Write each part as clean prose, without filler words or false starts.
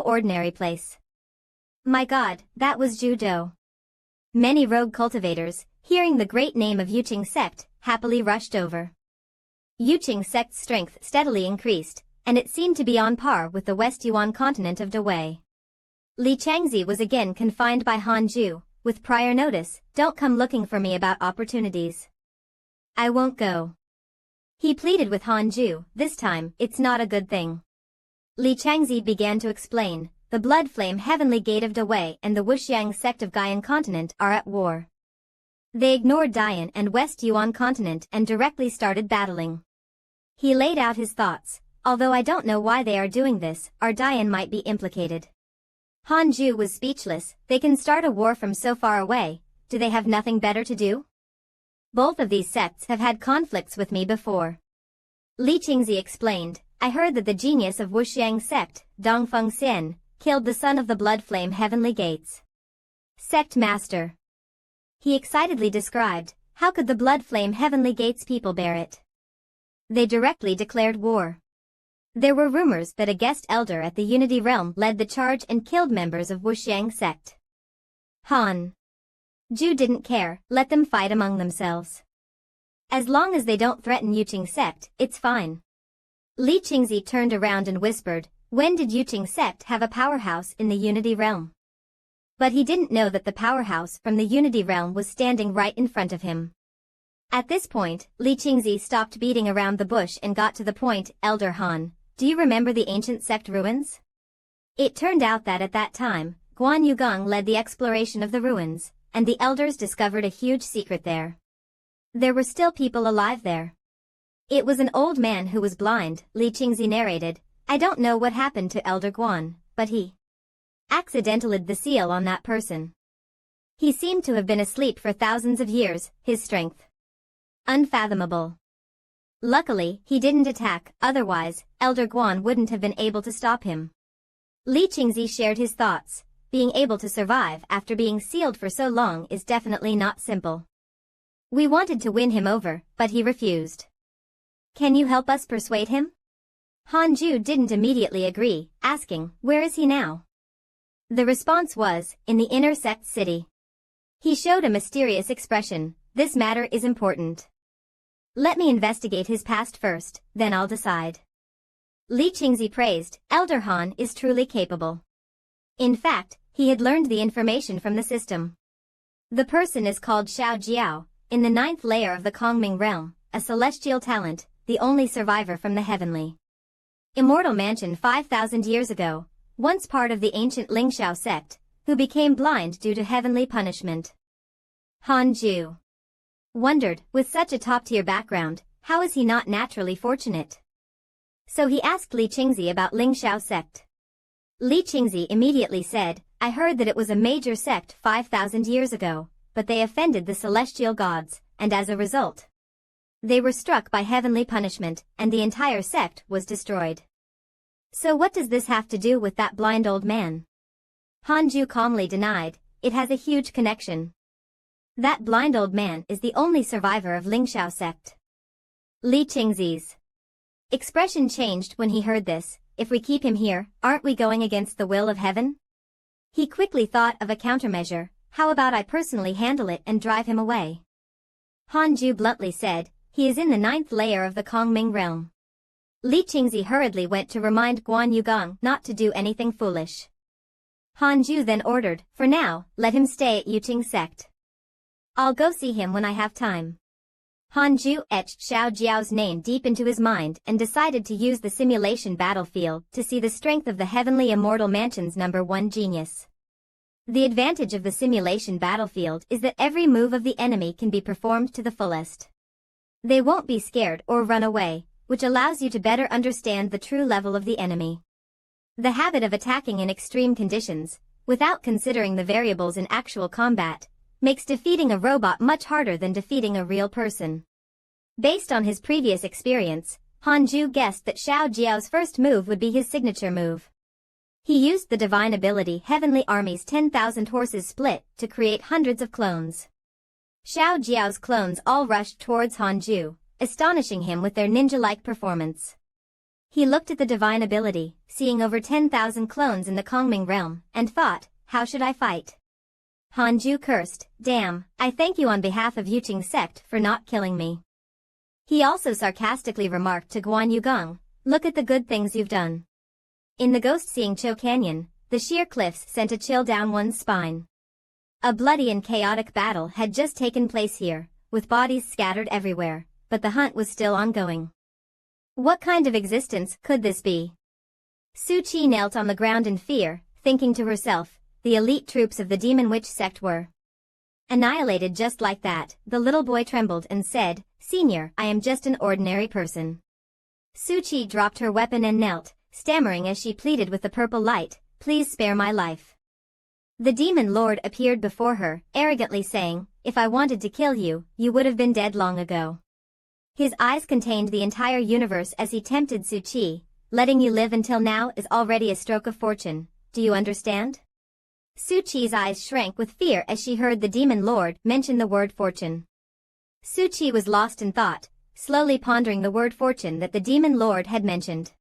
ordinary place. My God, that was judo. Many rogue cultivators, hearing the great name of Yuqing sect, happily rushed over. Yuqing sect's strength steadily increased, and it seemed to be on par with the West Yuan continent of Dawei. Li Changzi was again confined by Hanju, with prior notice, "Don't come looking for me about opportunities. I won't go." He pleaded with Hanju, "This time, it's not a good thing." Li Changzi began to explain, "The blood flame heavenly gate of Dawei and the Wuxiang sect of Gaian continent are at war. They ignored Dian and West Yuan continent and directly started battling." He laid out his thoughts, "Although I don't know why they are doing this, our Dian might be implicated." Hanju was speechless. "They can start a war from so far away, do they have nothing better to do? Both of these sects have had conflicts with me before." Li Qingzi explained, "I heard that the genius of Wuxiang sect, Dongfeng Xian, killed the son of the blood flame heavenly gates sect master." He excitedly described, "How could the blood flame heavenly gates people bear it? They directly declared war. There were rumors that a guest elder at the Unity Realm led the charge and killed members of Wuxiang sect." Han Ju didn't care, "Let them fight among themselves. As long as they don't threaten Yuqing sect, it's fine." Li Qingzi turned around and whispered, "When did Yuqing sect have a powerhouse in the Unity Realm?" But he didn't know that the powerhouse from the Unity Realm was standing right in front of him. At this point, Li Qingzi stopped beating around the bush and got to the point, "Elder Han, do you remember the ancient sect ruins? It turned out that at that time, Guan Yugong led the exploration of the ruins, and the elders discovered a huge secret there. There were still people alive there. It was an old man who was blind," Li Qingzi narrated. "I don't know what happened to Elder Guan, but he accidentally the seal on that person. He seemed to have been asleep for thousands of years, his strength unfathomable. Luckily, he didn't attack, otherwise, Elder Guan wouldn't have been able to stop him." Li Qingzi shared his thoughts. Being able to survive after being sealed for so long is definitely not simple. "We wanted to win him over, but he refused. Can you help us persuade him?" Hanju didn't immediately agree, asking, "Where is he now?" The response was, "In the inner sect city." He showed a mysterious expression, "This matter is important. Let me investigate his past first, then I'll decide." Li Qingzi praised, "Elder Han is truly capable. In fact, he had learned the information from the system. The person is called Xiao Jiao, in the 9th layer of the Kongming realm, a celestial talent, the only survivor from the heavenly immortal mansion 5,000 years ago, once part of the ancient Lingxiao sect, who became blind due to heavenly punishment." Han Ju wondered, with such a top-tier background, how is he not naturally fortunate? So he asked Li Qingzi about Lingxiao sect. Li Qingzi immediately said, "I heard that it was a major sect 5,000 years ago, but they offended the celestial gods, and as a result, they were struck by heavenly punishment, and the entire sect was destroyed." "So what does this have to do with that blind old man?" Hanju calmly denied, "It has a huge connection. That blind old man is the only survivor of Lingxiao sect." Li Qingzi's expression changed when he heard this. "If we keep him here, aren't we going against the will of heaven?" He quickly thought of a countermeasure. "How about I personally handle it and drive him away?" Hanju bluntly said, "He is in the 9th layer of the Kongming realm." Li Qingzi hurriedly went to remind Guan Yugong not to do anything foolish. Hanju then ordered, "For now, let him stay at Yuqing sect. I'll go see him when I have time." Hanju etched Xiao Jiao's name deep into his mind and decided to use the simulation battlefield to see the strength of the heavenly immortal mansion's #1 genius. The advantage of the simulation battlefield is that every move of the enemy can be performed to the fullest. They won't be scared or run away, which allows you to better understand the true level of the enemy. The habit of attacking in extreme conditions, without considering the variables in actual combat, makes defeating a robot much harder than defeating a real person. Based on his previous experience, Hanju guessed that Xiao Jiao's first move would be his signature move. He used the divine ability Heavenly Army's 10,000 horses split to create hundreds of clones. Xiao Jiao's clones all rushed towards Hanju, astonishing him with their ninja-like performance. He looked at the divine ability, seeing over 10,000 clones in the Kongming realm, and thought, how should I fight? Hanju cursed, damn, I thank you on behalf of Yuqing sect for not killing me. He also sarcastically remarked to Guan Yugong, look at the good things you've done. In the ghost-seeing Cho Canyon, the sheer cliffs sent a chill down one's spine. A bloody and chaotic battle had just taken place here, with bodies scattered everywhere, but the hunt was still ongoing. What kind of existence could this be? Su Qi knelt on the ground in fear, thinking to herself, the elite troops of the demon witch sect were annihilated just like that. The little boy trembled and said, Senior, I am just an ordinary person. Su Qi dropped her weapon and knelt, stammering as she pleaded with the purple light, please spare my life. The demon lord appeared before her, arrogantly saying, if I wanted to kill you, you would have been dead long ago. His eyes contained the entire universe as he tempted Su Qi, letting you live until now is already a stroke of fortune, do you understand? Su Qi's eyes shrank with fear as she heard the demon lord mention the word fortune. Su Qi was lost in thought, slowly pondering the word fortune that the demon lord had mentioned.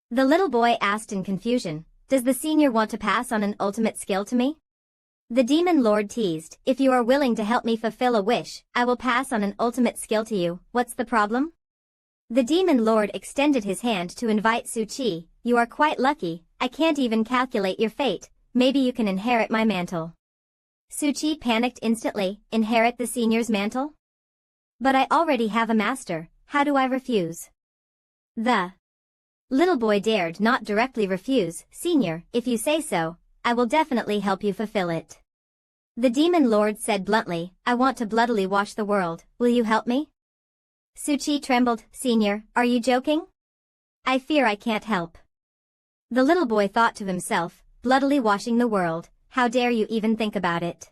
The little boy asked in confusion, does the senior want to pass on an ultimate skill to me? The demon lord teased, if you are willing to help me fulfill a wish, I will pass on an ultimate skill to you, what's the problem? The demon lord extended his hand to invite Su Qi, you are quite lucky, I can't even calculate your fate, maybe you can inherit my mantle. Su Qi panicked instantly, inherit the senior's mantle? But I already have a master, how do I refuse? The little boy dared not directly refuse, Senior, if you say so, I will definitely help you fulfill it. The demon lord said bluntly, I want to bloodily wash the world, will you help me? Su Qi trembled, Senior, are you joking? I fear I can't help. The little boy thought to himself, bloodily washing the world, how dare you even think about it?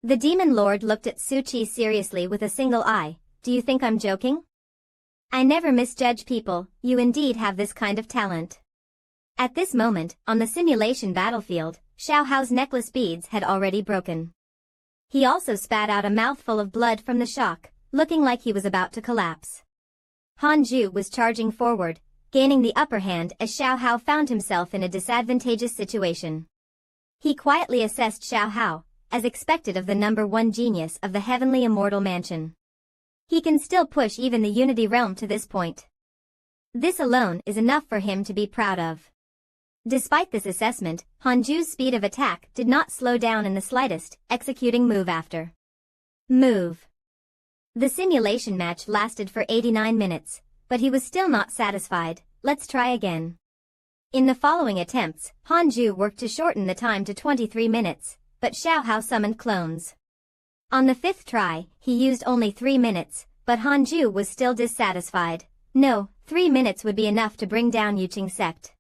The demon lord looked at Su Qi seriously with a single eye, do you think I'm joking? I never misjudge people, you indeed have this kind of talent. At this moment, on the simulation battlefield, Xiao Hao's necklace beads had already broken. He also spat out a mouthful of blood from the shock, looking like he was about to collapse. Han Ju was charging forward, gaining the upper hand as Xiao Hao found himself in a disadvantageous situation. He quietly assessed Xiao Hao, as expected of the #1 genius of the heavenly immortal mansion. He can still push even the Unity realm to this point. This alone is enough for him to be proud of. Despite this assessment, Hanju's speed of attack did not slow down in the slightest, executing move after move. The simulation match lasted for 89 minutes, but he was still not satisfied, let's try again. In the following attempts, Hanju worked to shorten the time to 23 minutes, but Xiao Hao summoned clones. On the 5th try, he used only 3 minutes, but Hanju was still dissatisfied. No, 3 minutes would be enough to bring down Yuqing sect.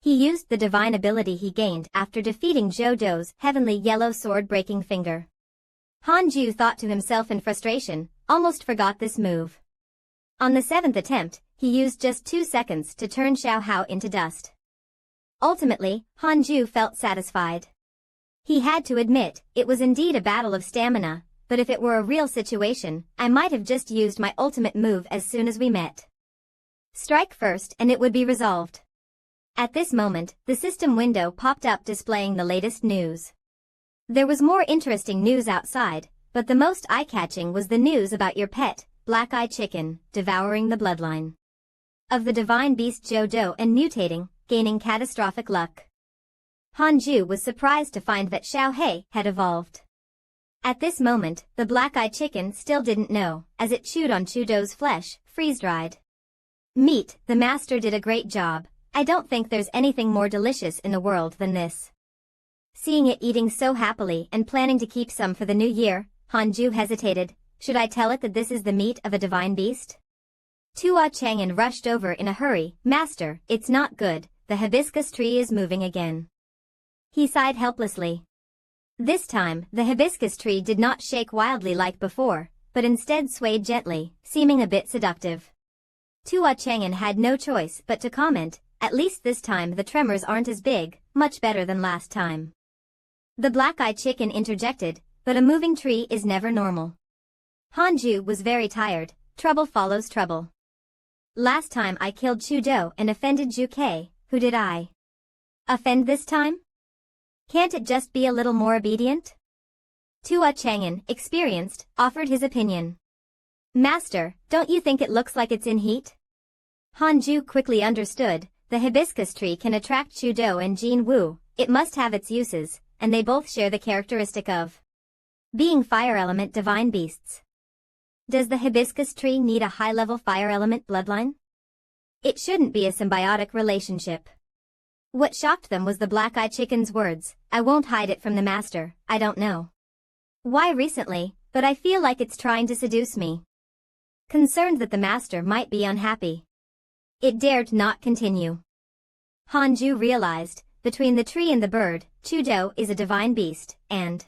He used the divine ability he gained after defeating Zhou Dou's heavenly yellow sword breaking finger. Hanju thought to himself in frustration, almost forgot this move. On the 7th attempt, he used just 2 seconds to turn Xiao Hao into dust. Ultimately, Hanju felt satisfied. He had to admit, it was indeed a battle of stamina, but if it were a real situation, I might have just used my ultimate move as soon as we met. Strike first and it would be resolved. At this moment, the system window popped up displaying the latest news. There was more interesting news outside, but the most eye-catching was the news about your pet, black-eyed chicken, devouring the bloodline of the divine beast Jojo and mutating, gaining catastrophic luck. Hanju was surprised to find that Xiao He had evolved. At this moment, the black-eyed chicken still didn't know, as it chewed on Chudo's flesh, freeze-dried meat. The master did a great job. I don't think there's anything more delicious in the world than this. Seeing it eating so happily and planning to keep some for the new year, Hanju hesitated. Should I tell it that this is the meat of a divine beast? Tua Chang'an rushed over in a hurry. Master, it's not good, the hibiscus tree is moving again. He sighed helplessly. This time, the hibiscus tree did not shake wildly like before, but instead swayed gently, seeming a bit seductive. Tua Chang'an had no choice but to comment, at least this time the tremors aren't as big, much better than last time. The black-eyed chicken interjected, but a moving tree is never normal. Hanju was very tired, trouble follows trouble. Last time I killed Chudo and offended Juke, who did I offend this time? Can't it just be a little more obedient? Tua Chang'an, experienced, offered his opinion. Master, don't you think it looks like it's in heat? Hanju quickly understood, the hibiscus tree can attract Chudo and Jin Wu, it must have its uses, and they both share the characteristic of being fire element divine beasts. Does the hibiscus tree need a high-level fire element bloodline? It shouldn't be a symbiotic relationship. What shocked them was the black-eyed chicken's words, I won't hide it from the master, I don't know why recently, but I feel like it's trying to seduce me. Concerned that the master might be unhappy, it dared not continue. Hanju realized, between the tree and the bird, Chudo is a divine beast, and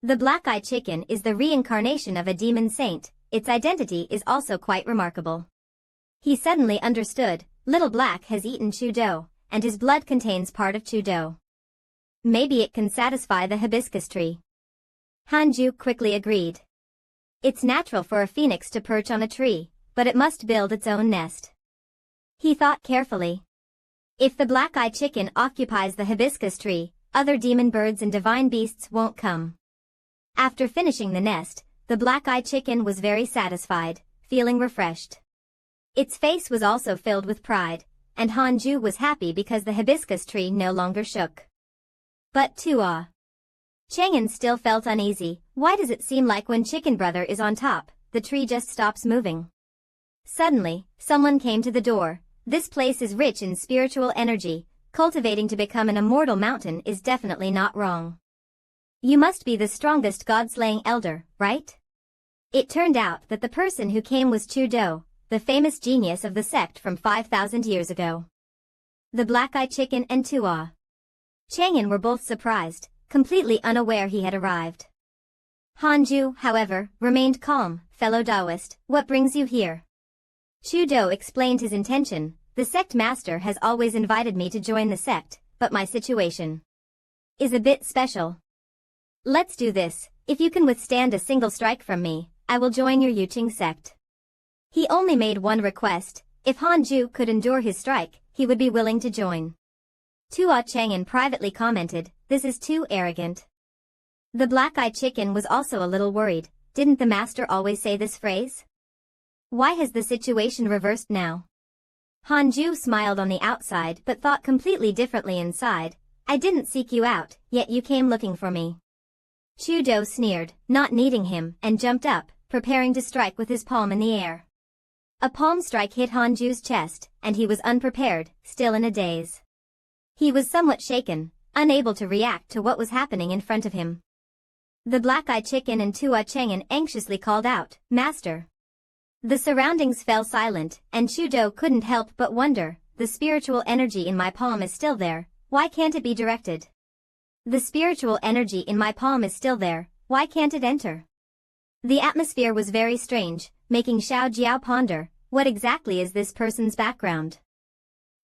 the black-eyed chicken is the reincarnation of a demon saint. Its identity is also quite remarkable. He suddenly understood, Little Black has eaten Chudo, and his blood contains part of Chudo. Maybe it can satisfy the hibiscus tree. Hanju quickly agreed. It's natural for a phoenix to perch on a tree, but it must build its own nest. He thought carefully. If the black-eyed chicken occupies the hibiscus tree, other demon birds and divine beasts won't come. After finishing the nest, the black-eyed chicken was very satisfied, feeling refreshed. Its face was also filled with pride, and Hanju was happy because the hibiscus tree no longer shook. But Tua Chang'an still felt uneasy. Why does it seem like when Chicken Brother is on top, the tree just stops moving? Suddenly, someone came to the door. This place is rich in spiritual energy, cultivating to become an immortal mountain is definitely not wrong. You must be the strongest god-slaying elder, right? It turned out that the person who came was Chudo, the famous genius of the sect from 5,000 years ago. The black-eyed chicken and Tua Chang'an were both surprised, completely unaware he had arrived. Hanju, however, remained calm. Fellow Taoist, what brings you here? Chudo explained his intention. The sect master has always invited me to join the sect, but my situation is a bit special. Let's do this. If you can withstand a single strike from me, I will join your Yuqing sect. He only made one request. If Hanju could endure his strike, he would be willing to join. Tua Chang'an privately commented, this is too arrogant. The black-eyed chicken was also a little worried. Didn't the master always say this phrase? Why has the situation reversed now? Hanju smiled on the outside but thought completely differently inside. I didn't seek you out, yet you came looking for me. Chudo sneered, not needing him, and jumped up, preparing to strike with his palm in the air. A palm strike hit Hanju's chest, and he was unprepared, still in a daze. He was somewhat shaken, unable to react to what was happening in front of him. The black-eyed chicken and Tua Chang'an anxiously called out, Master. The surroundings fell silent, and Chudo couldn't help but wonder, the spiritual energy in my palm is still there, why can't it be directed? The spiritual energy in my palm is still there, why can't it enter? The atmosphere was very strange, making Xiao Jiao ponder, what exactly is this person's background?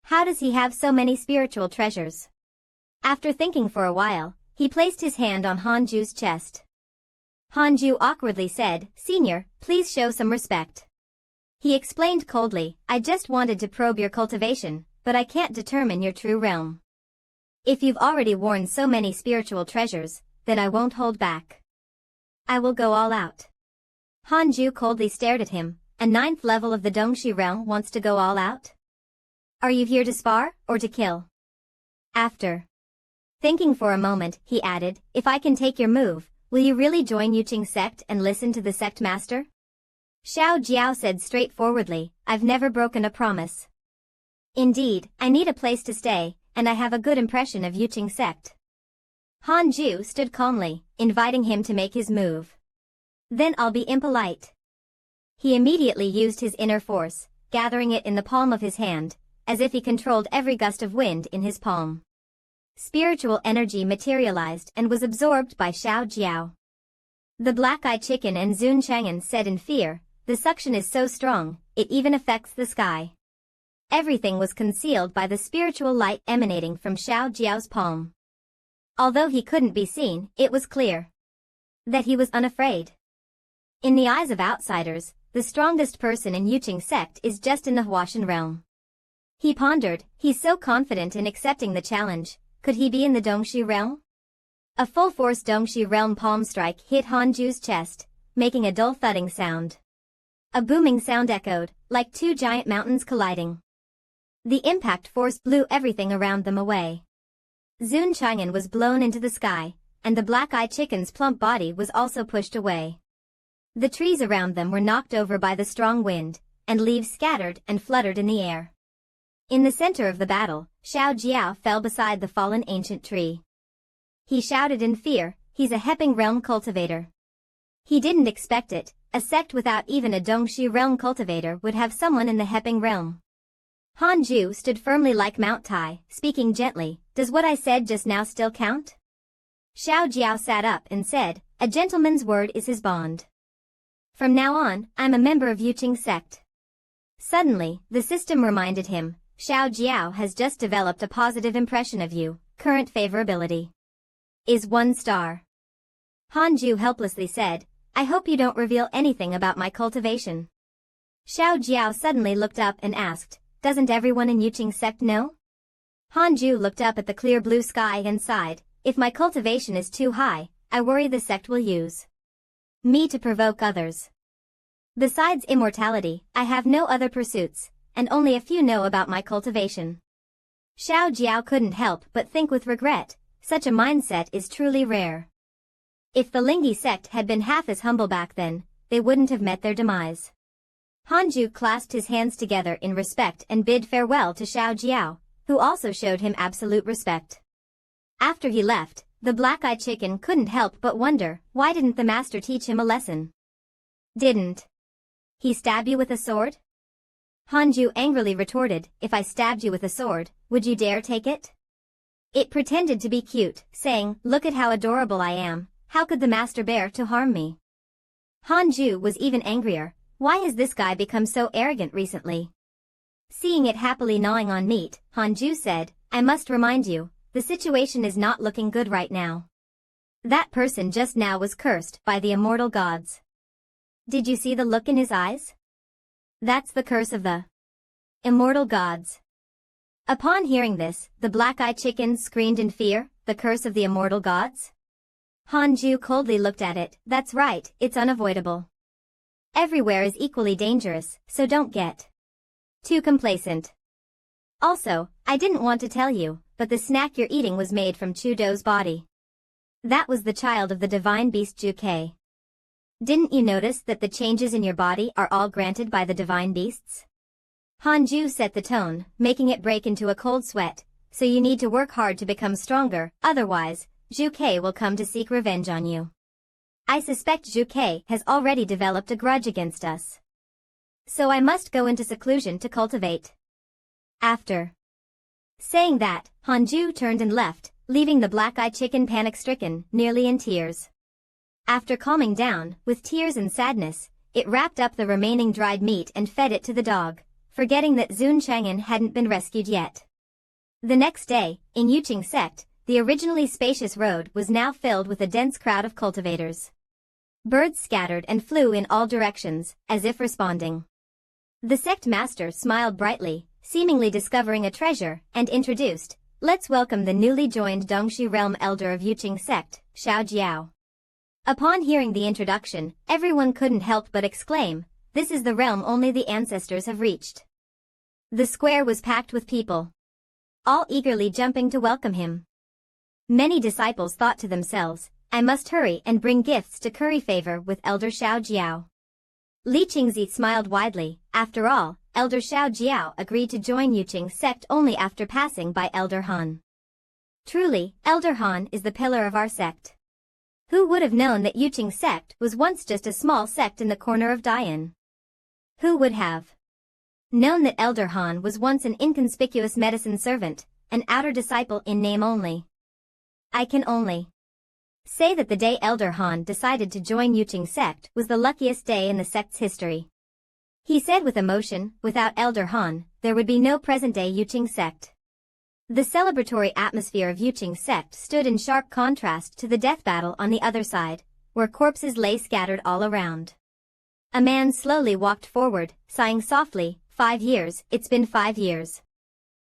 How does he have so many spiritual treasures? After thinking for a while, he placed his hand on Hanju's chest. Hanju awkwardly said, Senior, please show some respect. He explained coldly, I just wanted to probe your cultivation, but I can't determine your true realm. If you've already worn so many spiritual treasures, then I won't hold back. I will go all out. Hanju coldly stared at him. A 9th level of the Dongxi realm wants to go all out? Are you here to spar, or to kill? After thinking for a moment, he added, if I can take your move, will you really join Yuqing sect and listen to the sect master? Xiao Jiao said straightforwardly, I've never broken a promise. Indeed, I need a place to stay, and I have a good impression of Yuqing sect. Hanju stood calmly, inviting him to make his move. Then I'll be impolite. He immediately used his inner force, gathering it in the palm of his hand, as if he controlled every gust of wind in his palm. Spiritual energy materialized and was absorbed by Xiao Jiao. The black-eyed chicken and Zun Chang'an said in fear, the suction is so strong, it even affects the sky. Everything was concealed by the spiritual light emanating from Xiao Jiao's palm. Although he couldn't be seen, it was clear that he was unafraid. In the eyes of outsiders, the strongest person in Yuching sect is just in the Huashan realm. He pondered, he's so confident in accepting the challenge, could he be in the Dongxi realm? A full-force Dongxi realm palm strike hit Hanju's chest, making a dull thudding sound. A booming sound echoed, like two giant mountains colliding. The impact force blew everything around them away. Zun Chang'an was blown into the sky, and the black-eyed chicken's plump body was also pushed away. The trees around them were knocked over by the strong wind, and leaves scattered and fluttered in the air. In the center of the battle, Xiao Jiao fell beside the fallen ancient tree. He shouted in fear, he's a Heping realm cultivator. He didn't expect it, a sect without even a Dongxi realm cultivator would have someone in the Heping realm. Hanju stood firmly like Mount Tai, speaking gently, does what I said just now still count? Xiao Jiao sat up and said, a gentleman's word is his bond. From now on, I'm a member of Yuching sect. Suddenly, the system reminded him, Xiao Jiao has just developed a positive impression of you, current favorability is 1 star. Hanju helplessly said, I hope you don't reveal anything about my cultivation. Xiao Jiao suddenly looked up and asked, doesn't everyone in Yuching sect know? Hanju looked up at the clear blue sky and sighed, if my cultivation is too high, I worry the sect will use me to provoke others. Besides immortality, I have no other pursuits, and only a few know about my cultivation. Xiao Jiao couldn't help but think with regret, such a mindset is truly rare. If the Lingyi sect had been half as humble back then, they wouldn't have met their demise. Hanju clasped his hands together in respect and bid farewell to Xiao Jiao, who also showed him absolute respect. After he left, the black-eyed chicken couldn't help but wonder, why didn't the master teach him a lesson? Didn't he stab you with a sword? Hanju angrily retorted, if I stabbed you with a sword, would you dare take it? It pretended to be cute, saying, look at how adorable I am, how could the master bear to harm me? Hanju was even angrier, why has this guy become so arrogant recently? Seeing it happily gnawing on meat, Hanju said, I must remind you, the situation is not looking good right now. That person just now was cursed by the immortal gods. Did you see the look in his eyes? That's the curse of the immortal gods. Upon hearing this, the black-eyed chicken screamed in fear, the curse of the immortal gods? Hanju coldly looked at it, that's right, it's unavoidable. Everywhere is equally dangerous, so don't get too complacent. Also, I didn't want to tell you, but the snack you're eating was made from Chudo's body. That was the child of the divine beast Juke. Didn't you notice that the changes in your body are all granted by the divine beasts? Hanju set the tone, making it break into a cold sweat, so you need to work hard to become stronger, otherwise, Juke will come to seek revenge on you. I suspect Juke has already developed a grudge against us. So I must go into seclusion to cultivate. After saying that, Hanju turned and left, leaving the black-eyed chicken panic-stricken, nearly in tears. After calming down, with tears and sadness, it wrapped up the remaining dried meat and fed it to the dog, forgetting that Zun Chang'an hadn't been rescued yet. The next day, in Yuching sect, the originally spacious road was now filled with a dense crowd of cultivators. Birds scattered and flew in all directions, as if responding. The sect master smiled brightly, seemingly discovering a treasure, and introduced, let's welcome the newly joined Dongxi realm elder of Yuching sect, Xiao Jiao. Upon hearing the introduction, everyone couldn't help but exclaim, this is the realm only the ancestors have reached. The square was packed with people, all eagerly jumping to welcome him. Many disciples thought to themselves, I must hurry and bring gifts to curry favor with Elder Xiao Jiao. Li Qingzi smiled widely, after all, Elder Xiao Jiao agreed to join Yuching sect only after passing by Elder Han. Truly, Elder Han is the pillar of our sect. Who would have known that Yuching sect was once just a small sect in the corner of Dian? Who would have known that Elder Han was once an inconspicuous medicine servant, an outer disciple in name only? I can only say that the day Elder Han decided to join Yuching sect was the luckiest day in the sect's history. He said with emotion, without Elder Han, there would be no present-day Yuching sect. The celebratory atmosphere of Yuching sect stood in sharp contrast to the death battle on the other side, where corpses lay scattered all around. A man slowly walked forward, sighing softly. 5 years, it's been 5 years.